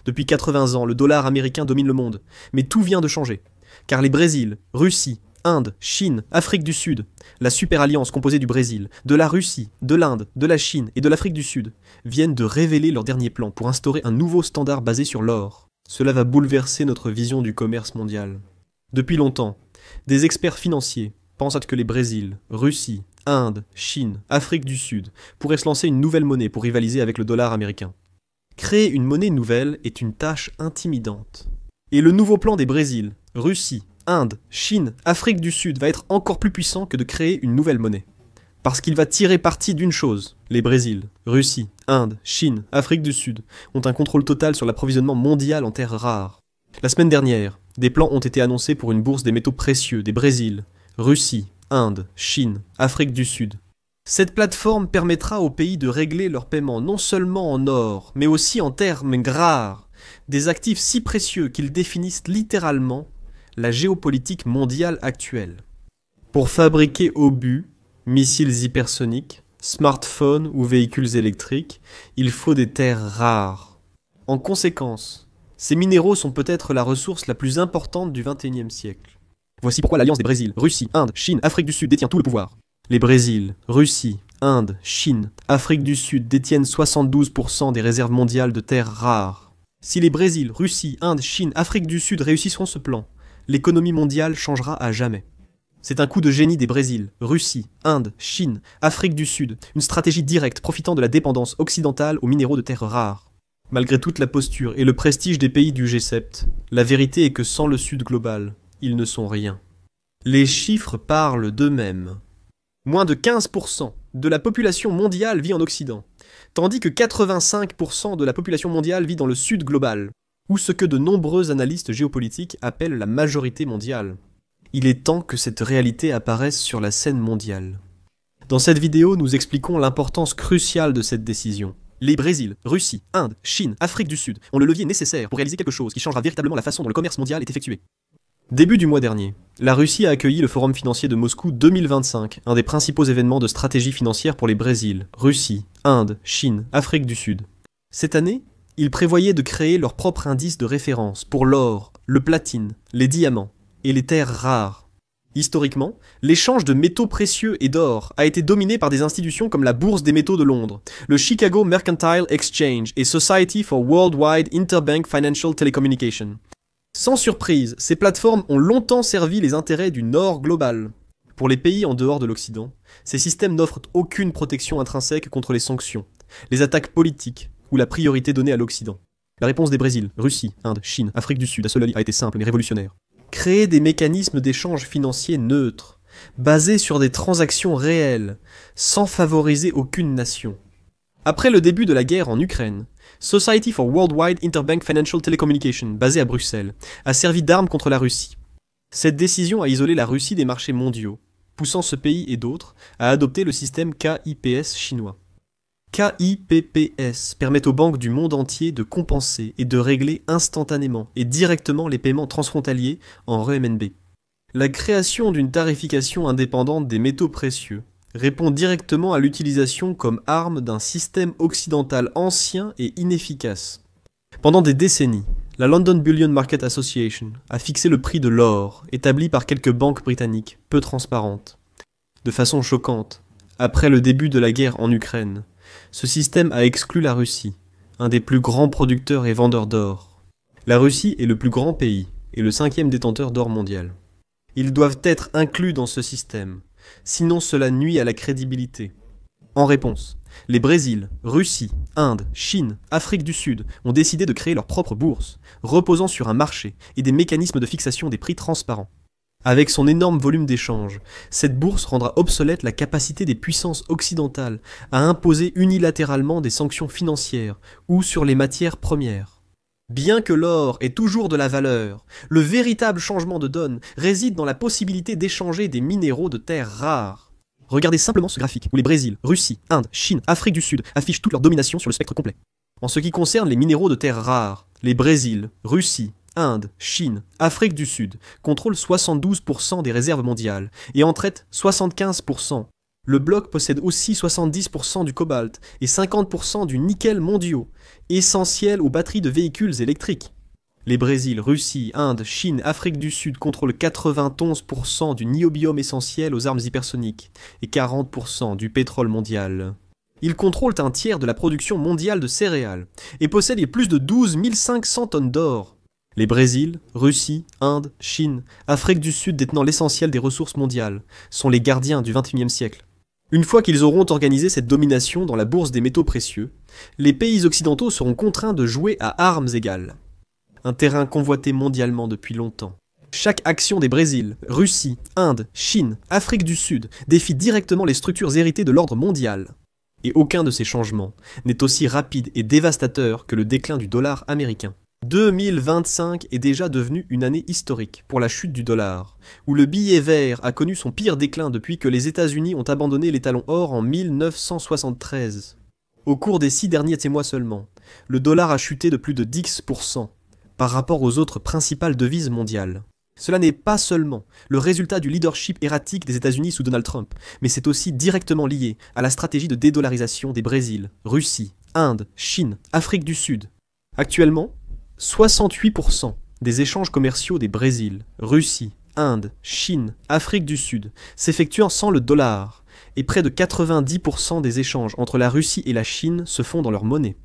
Depuis 80 ans, le dollar américain domine le monde. Mais tout vient de changer. Car les Brésil, Russie, Inde, Chine, Afrique du Sud, la super alliance composée du Brésil, de la Russie, de l'Inde, de la Chine et de l'Afrique du Sud, viennent de révéler leur dernier plan pour instaurer un nouveau standard basé sur l'or. Cela va bouleverser notre vision du commerce mondial. Depuis longtemps, des experts financiers pensent que les Brésil, Russie, Inde, Chine, Afrique du Sud pourraient se lancer une nouvelle monnaie pour rivaliser avec le dollar américain. Créer une monnaie nouvelle est une tâche intimidante. Et le nouveau plan des Brésil, Russie, Inde, Chine, Afrique du Sud va être encore plus puissant que de créer une nouvelle monnaie. Parce qu'il va tirer parti d'une chose. Les Brésil, Russie, Inde, Chine, Afrique du Sud ont un contrôle total sur l'approvisionnement mondial en terres rares. La semaine dernière, des plans ont été annoncés pour une bourse des métaux précieux des Brésil, Russie, Inde, Chine, Afrique du Sud. Cette plateforme permettra aux pays de régler leurs paiements non seulement en or, mais aussi en terres rares, des actifs si précieux qu'ils définissent littéralement la géopolitique mondiale actuelle. Pour fabriquer obus, missiles hypersoniques, smartphones ou véhicules électriques, il faut des terres rares. En conséquence, ces minéraux sont peut-être la ressource la plus importante du XXIe siècle. Voici pourquoi l'alliance des Brésil, Russie, Inde, Chine, Afrique du Sud détient tout le pouvoir. Les Brésil, Russie, Inde, Chine, Afrique du Sud détiennent 72% des réserves mondiales de terres rares. Si les Brésil, Russie, Inde, Chine, Afrique du Sud réussiront ce plan, l'économie mondiale changera à jamais. C'est un coup de génie des Brésil, Russie, Inde, Chine, Afrique du Sud, une stratégie directe profitant de la dépendance occidentale aux minéraux de terres rares. Malgré toute la posture et le prestige des pays du G7, la vérité est que sans le Sud global, ils ne sont rien. Les chiffres parlent d'eux-mêmes. Moins de 15% de la population mondiale vit en Occident, tandis que 85% de la population mondiale vit dans le Sud global, ou ce que de nombreux analystes géopolitiques appellent la majorité mondiale. Il est temps que cette réalité apparaisse sur la scène mondiale. Dans cette vidéo, nous expliquons l'importance cruciale de cette décision. Les Brésil, Russie, Inde, Chine, Afrique du Sud ont le levier nécessaire pour réaliser quelque chose qui changera véritablement la façon dont le commerce mondial est effectué. Début du mois dernier, la Russie a accueilli le Forum financier de Moscou 2025, un des principaux événements de stratégie financière pour les Brésil, Russie, Inde, Chine, Afrique du Sud. Cette année, ils prévoyaient de créer leur propre indice de référence pour l'or, le platine, les diamants et les terres rares. Historiquement, l'échange de métaux précieux et d'or a été dominé par des institutions comme la Bourse des métaux de Londres, le Chicago Mercantile Exchange et Society for Worldwide Interbank Financial Telecommunication. Sans surprise, ces plateformes ont longtemps servi les intérêts du Nord global. Pour les pays en dehors de l'Occident, ces systèmes n'offrent aucune protection intrinsèque contre les sanctions, les attaques politiques ou la priorité donnée à l'Occident. La réponse des Brésil, Russie, Inde, Chine, Afrique du Sud à cela a été simple mais révolutionnaire. Créer des mécanismes d'échange financier neutres, basés sur des transactions réelles, sans favoriser aucune nation. Après le début de la guerre en Ukraine, Society for Worldwide Interbank Financial Telecommunication, basée à Bruxelles, a servi d'arme contre la Russie. Cette décision a isolé la Russie des marchés mondiaux, poussant ce pays et d'autres à adopter le système KIPS chinois. KIPPS permet aux banques du monde entier de compenser et de régler instantanément et directement les paiements transfrontaliers en renminbi. La création d'une tarification indépendante des métaux précieux répond directement à l'utilisation comme arme d'un système occidental ancien et inefficace. Pendant des décennies, la London Bullion Market Association a fixé le prix de l'or, établi par quelques banques britanniques, peu transparentes. De façon choquante, après le début de la guerre en Ukraine, ce système a exclu la Russie, un des plus grands producteurs et vendeurs d'or. La Russie est le plus grand pays et le 5e détenteur d'or mondial. Ils doivent être inclus dans ce système, sinon cela nuit à la crédibilité. En réponse, les Brésil, Russie, Inde, Chine, Afrique du Sud ont décidé de créer leur propre bourse, reposant sur un marché et des mécanismes de fixation des prix transparents. Avec son énorme volume d'échanges, cette bourse rendra obsolète la capacité des puissances occidentales à imposer unilatéralement des sanctions financières ou sur les matières premières. Bien que l'or ait toujours de la valeur, le véritable changement de donne réside dans la possibilité d'échanger des minéraux de terres rares. Regardez simplement ce graphique où les Brésil, Russie, Inde, Chine, Afrique du Sud affichent toute leur domination sur le spectre complet. En ce qui concerne les minéraux de terres rares, les Brésil, Russie, Inde, Chine, Afrique du Sud contrôlent 72% des réserves mondiales et en traitent 75%. Le bloc possède aussi 70% du cobalt et 50% du nickel mondiaux, essentiel aux batteries de véhicules électriques. Les Brésil, Russie, Inde, Chine, Afrique du Sud contrôlent 91% du niobium essentiel aux armes hypersoniques et 40% du pétrole mondial. Ils contrôlent un tiers de la production mondiale de céréales et possèdent plus de 12 500 tonnes d'or. Les Brésil, Russie, Inde, Chine, Afrique du Sud détenant l'essentiel des ressources mondiales sont les gardiens du XXIe siècle. Une fois qu'ils auront organisé cette domination dans la bourse des métaux précieux, les pays occidentaux seront contraints de jouer à armes égales. Un terrain convoité mondialement depuis longtemps. Chaque action des Brésil, Russie, Inde, Chine, Afrique du Sud défie directement les structures héritées de l'ordre mondial. Et aucun de ces changements n'est aussi rapide et dévastateur que le déclin du dollar américain. 2025 est déjà devenu une année historique pour la chute du dollar, où le billet vert a connu son pire déclin depuis que les États-Unis ont abandonné les talons or en 1973. Au cours des 6 derniers mois seulement, le dollar a chuté de plus de 10% par rapport aux autres principales devises mondiales. Cela n'est pas seulement le résultat du leadership erratique des États-Unis sous Donald Trump, mais c'est aussi directement lié à la stratégie de dédollarisation des Brésil, Russie, Inde, Chine, Afrique du Sud. Actuellement, 68% des échanges commerciaux des Brésil, Russie, Inde, Chine, Afrique du Sud s'effectuent sans le dollar, et près de 90% des échanges entre la Russie et la Chine se font dans leur monnaie.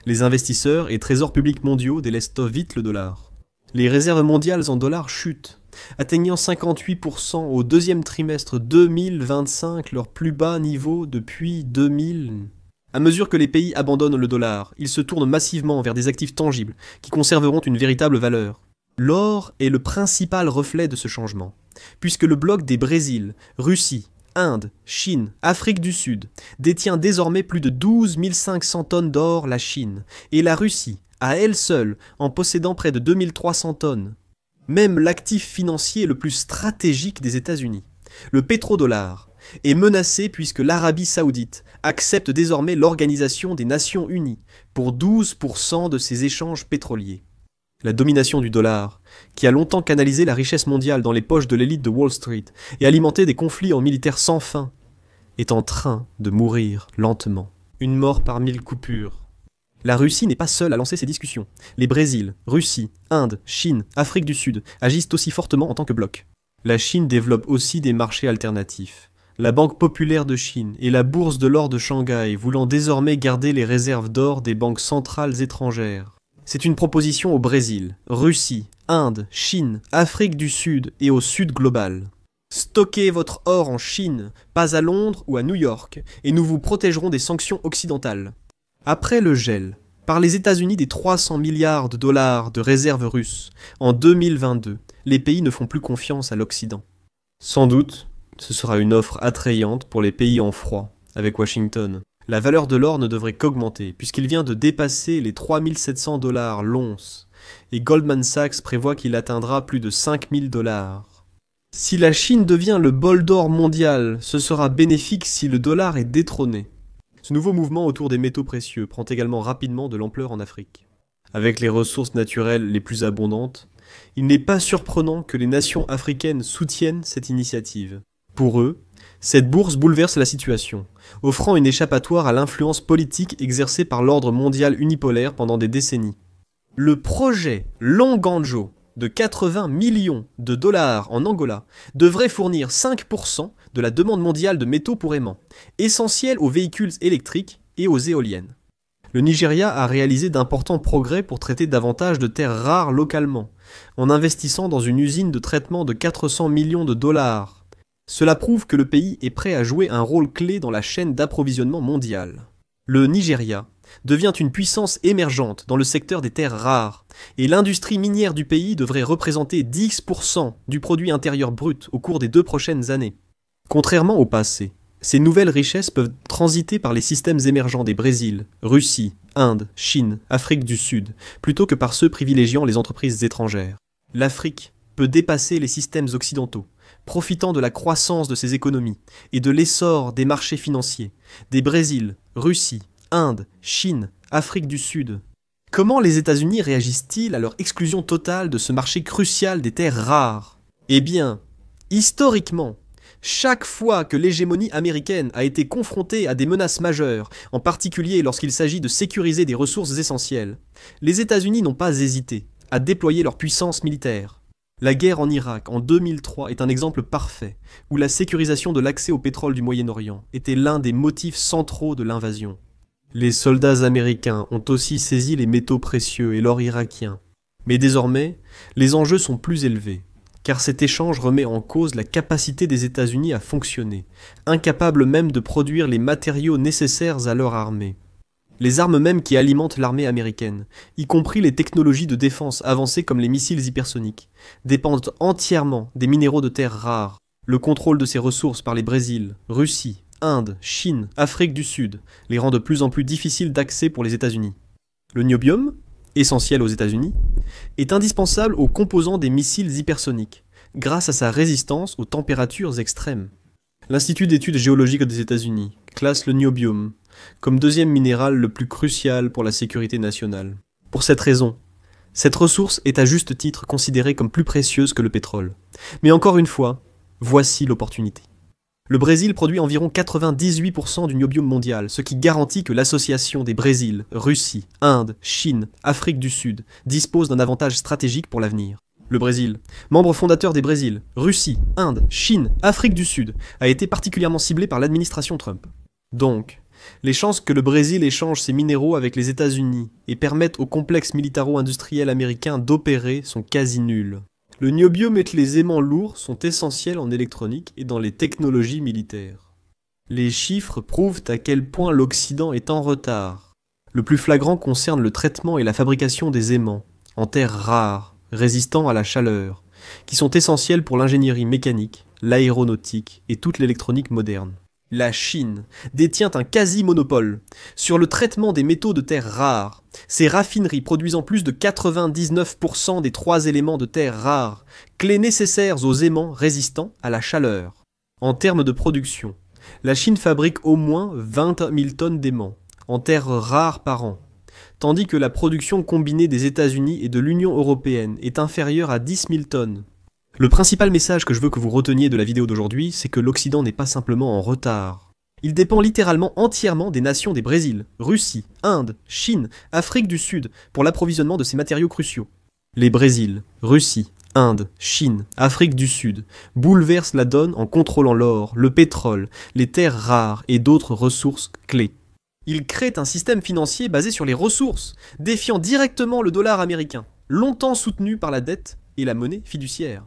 Les investisseurs et trésors publics mondiaux délestent vite le dollar. Les réserves mondiales en dollars chutent, atteignant 58% au deuxième trimestre 2025, leur plus bas niveau depuis 2000. À mesure que les pays abandonnent le dollar, ils se tournent massivement vers des actifs tangibles qui conserveront une véritable valeur. L'or est le principal reflet de ce changement, puisque le bloc des Brésil, Russie, Inde, Chine, Afrique du Sud détient désormais plus de 12 500 tonnes d'or la Chine, et la Russie, à elle seule, en possédant près de 2300 tonnes. Même l'actif financier le plus stratégique des États-Unis, le pétrodollar, est menacé puisque l'Arabie Saoudite accepte désormais l'Organisation des Nations Unies pour 12% de ses échanges pétroliers. La domination du dollar, qui a longtemps canalisé la richesse mondiale dans les poches de l'élite de Wall Street et alimenté des conflits en militaires sans fin, est en train de mourir lentement. Une mort par 1000 coupures. La Russie n'est pas seule à lancer ces discussions. Les Brésil, Russie, Inde, Chine, Afrique du Sud agissent aussi fortement en tant que bloc. La Chine développe aussi des marchés alternatifs. La Banque populaire de Chine et la Bourse de l'or de Shanghai voulant désormais garder les réserves d'or des banques centrales étrangères. C'est une proposition au Brésil, Russie, Inde, Chine, Afrique du Sud et au Sud global. Stockez votre or en Chine, pas à Londres ou à New York, et nous vous protégerons des sanctions occidentales. Après le gel, par les États-Unis des 300 milliards de dollars de réserves russes, en 2022, les pays ne font plus confiance à l'Occident. Sans doute, ce sera une offre attrayante pour les pays en froid, avec Washington. La valeur de l'or ne devrait qu'augmenter, puisqu'il vient de dépasser les 3700 $ l'once, et Goldman Sachs prévoit qu'il atteindra plus de 5000 $. Si la Chine devient le bol d'or mondial, ce sera bénéfique si le dollar est détrôné. Ce nouveau mouvement autour des métaux précieux prend également rapidement de l'ampleur en Afrique. Avec les ressources naturelles les plus abondantes, il n'est pas surprenant que les nations africaines soutiennent cette initiative. Pour eux, cette bourse bouleverse la situation, offrant une échappatoire à l'influence politique exercée par l'ordre mondial unipolaire pendant des décennies. Le projet Longanjo de 80 millions de dollars en Angola devrait fournir 5% de la demande mondiale de métaux pour aimants, essentiels aux véhicules électriques et aux éoliennes. Le Nigeria a réalisé d'importants progrès pour traiter davantage de terres rares localement, en investissant dans une usine de traitement de 400 millions de dollars. Cela prouve que le pays est prêt à jouer un rôle clé dans la chaîne d'approvisionnement mondiale. Le Nigeria devient une puissance émergente dans le secteur des terres rares, et l'industrie minière du pays devrait représenter 10% du produit intérieur brut au cours des 2 prochaines années. Contrairement au passé, ces nouvelles richesses peuvent transiter par les systèmes émergents des Brésil, Russie, Inde, Chine, Afrique du Sud, plutôt que par ceux privilégiant les entreprises étrangères. L'Afrique peut dépasser les systèmes occidentaux, profitant de la croissance de ses économies et de l'essor des marchés financiers, des Brésil, Russie, Inde, Chine, Afrique du Sud. Comment les États-Unis réagissent-ils à leur exclusion totale de ce marché crucial des terres rares ? Eh bien, historiquement, Chaque fois que l'hégémonie américaine a été confrontée à des menaces majeures, en particulier lorsqu'il s'agit de sécuriser des ressources essentielles, les États-Unis n'ont pas hésité à déployer leur puissance militaire. La guerre en Irak en 2003 est un exemple parfait, où la sécurisation de l'accès au pétrole du Moyen-Orient était l'un des motifs centraux de l'invasion. Les soldats américains ont aussi saisi les métaux précieux et l'or irakien. Mais désormais, les enjeux sont plus élevés, car cet échange remet en cause la capacité des États-Unis à fonctionner, incapables même de produire les matériaux nécessaires à leur armée. Les armes mêmes qui alimentent l'armée américaine, y compris les technologies de défense avancées comme les missiles hypersoniques, dépendent entièrement des minéraux de terre rares. Le contrôle de ces ressources par les Brésil, Russie, Inde, Chine, Afrique du Sud les rend de plus en plus difficiles d'accès pour les États-Unis. Le niobium, essentiel aux États-Unis, est indispensable aux composants des missiles hypersoniques, grâce à sa résistance aux températures extrêmes. L'Institut d'études géologiques des États-Unis classe le niobium comme deuxième minéral le plus crucial pour la sécurité nationale. Pour cette raison, cette ressource est à juste titre considérée comme plus précieuse que le pétrole. Mais encore une fois, voici l'opportunité. Le Brésil produit environ 98% du niobium mondial, ce qui garantit que l'association des Brésil, Russie, Inde, Chine, Afrique du Sud dispose d'un avantage stratégique pour l'avenir. Le Brésil, membre fondateur des Brésil, Russie, Inde, Chine, Afrique du Sud, a été particulièrement ciblé par l'administration Trump. Donc, les chances que le Brésil échange ses minéraux avec les États-Unis et permette au complexe militaro-industriel américain d'opérer sont quasi nulles. Le niobium et les aimants lourds sont essentiels en électronique et dans les technologies militaires. Les chiffres prouvent à quel point l'Occident est en retard. Le plus flagrant concerne le traitement et la fabrication des aimants, en terres rares, résistants à la chaleur, qui sont essentiels pour l'ingénierie mécanique, l'aéronautique et toute l'électronique moderne. La Chine détient un quasi-monopole sur le traitement des métaux de terre rares, ses raffineries produisant plus de 99% des 3 éléments de terre rares, clés nécessaires aux aimants résistants à la chaleur. En termes de production, la Chine fabrique au moins 20 000 tonnes d'aimants, en terres rares par an, tandis que la production combinée des États-Unis et de l'Union européenne est inférieure à 10 000 tonnes. Le principal message que je veux que vous reteniez de la vidéo d'aujourd'hui, c'est que l'Occident n'est pas simplement en retard. Il dépend littéralement entièrement des nations des Brésil, Russie, Inde, Chine, Afrique du Sud pour l'approvisionnement de ces matériaux cruciaux. Les Brésil, Russie, Inde, Chine, Afrique du Sud bouleversent la donne en contrôlant l'or, le pétrole, les terres rares et d'autres ressources clés. Ils créent un système financier basé sur les ressources, défiant directement le dollar américain, longtemps soutenu par la dette et la monnaie fiduciaire.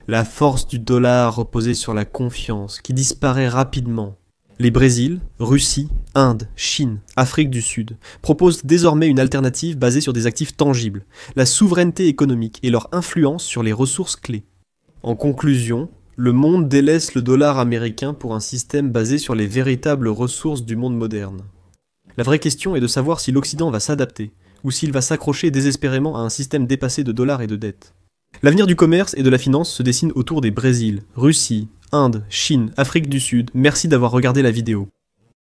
La force du dollar reposait sur la confiance, qui disparaît rapidement. Les Brésil, Russie, Inde, Chine, Afrique du Sud proposent désormais une alternative basée sur des actifs tangibles, la souveraineté économique et leur influence sur les ressources clés. En conclusion, le monde délaisse le dollar américain pour un système basé sur les véritables ressources du monde moderne. La vraie question est de savoir si l'Occident va s'adapter, ou s'il va s'accrocher désespérément à un système dépassé de dollars et de dettes. L'avenir du commerce et de la finance se dessine autour des Brésil, Russie, Inde, Chine, Afrique du Sud. Merci d'avoir regardé la vidéo.